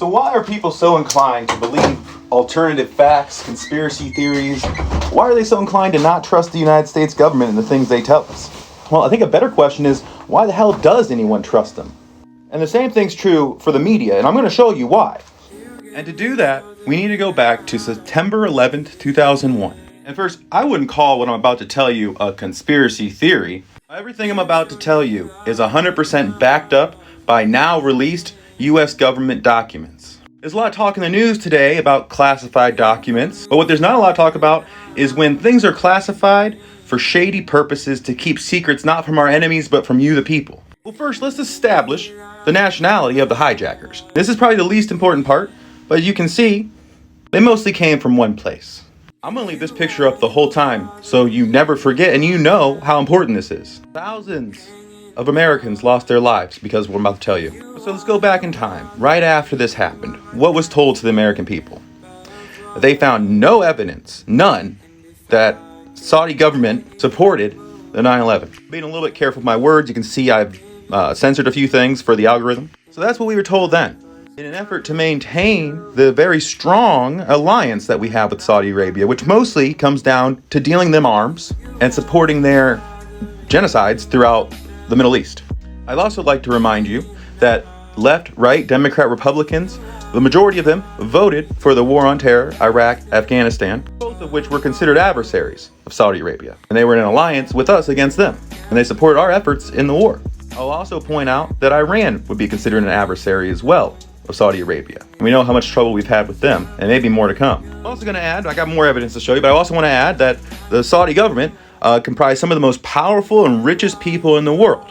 So why are people so inclined to believe alternative facts, conspiracy theories? Why are they so inclined to not trust the United States government and the things they tell us? Well, I think a better question is, why the hell does anyone trust them? And the same thing's true for the media, and I'm going to show you why. And to do that, we need to go back to September 11th, 2001. And first, I wouldn't call what I'm about to tell you a conspiracy theory. Everything I'm about to tell you is 100% backed up by now released U.S. government documents. There's a lot of talk in the news today about classified documents, but what there's not a lot of talk about is when things are classified for shady purposes to keep secrets not from our enemies but from you, the people. Well, first, let's establish the nationality of the hijackers. This is probably the least important part, but as you can see, they mostly came from one place. I'm going to leave this picture up the whole time so you never forget and you know how important this is. Thousands of Americans lost their lives because of what I'm about to tell you. So let's go back in time. Right after this happened, what was told to the American people? They found no evidence, none, that Saudi government supported the 9/11. Being a little bit careful with my words, you can see I've censored a few things for the algorithm. So that's what we were told then. In an effort to maintain the very strong alliance that we have with Saudi Arabia, which mostly comes down to dealing them arms and supporting their genocides throughout the Middle East. I'd also like to remind you that left, right, Democrat, Republicans, the majority of them voted for the war on terror, Iraq, Afghanistan, both of which were considered adversaries of Saudi Arabia. And they were in an alliance with us against them, and they supported our efforts in the war. I'll also point out that Iran would be considered an adversary as well of Saudi Arabia. And we know how much trouble we've had with them, and maybe more to come. I'm also going to add, I got more evidence to show you, but I also want to add that the Saudi government comprised some of the most powerful and richest people in the world.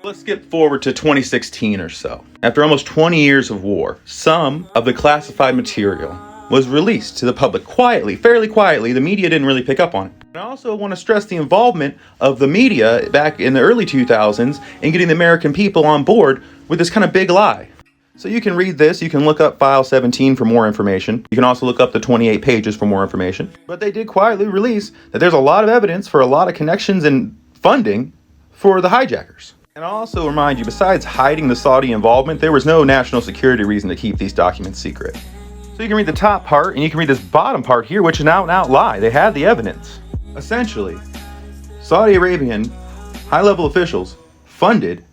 Let's skip forward to 2016 or so. After almost 20 years of war, some of the classified material was released to the public quietly, fairly quietly. The media didn't really pick up on it. And I also want to stress the involvement of the media back in the early 2000s in getting the American people on board with this kind of big lie. So you can read this, you can look up file 17 for more information. You can also look up the 28 pages for more information. But they did quietly release that there's a lot of evidence for a lot of connections and funding for the hijackers. And I'll also remind you, besides hiding the Saudi involvement, there was no national security reason to keep these documents secret. So you can read the top part, and you can read this bottom part here, which is an out-and-out lie. They had the evidence. Essentially, Saudi Arabian high-level officials funded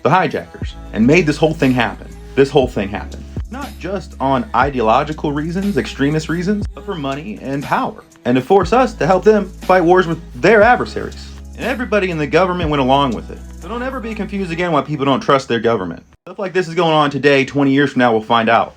the hijackers and made this whole thing happen. This whole thing happened. Not just on ideological reasons, extremist reasons, but for money and power. And to force us to help them fight wars with their adversaries. And everybody in the government went along with it. So don't ever be confused again why people don't trust their government. Stuff like this is going on today, 20 years from now, we'll find out.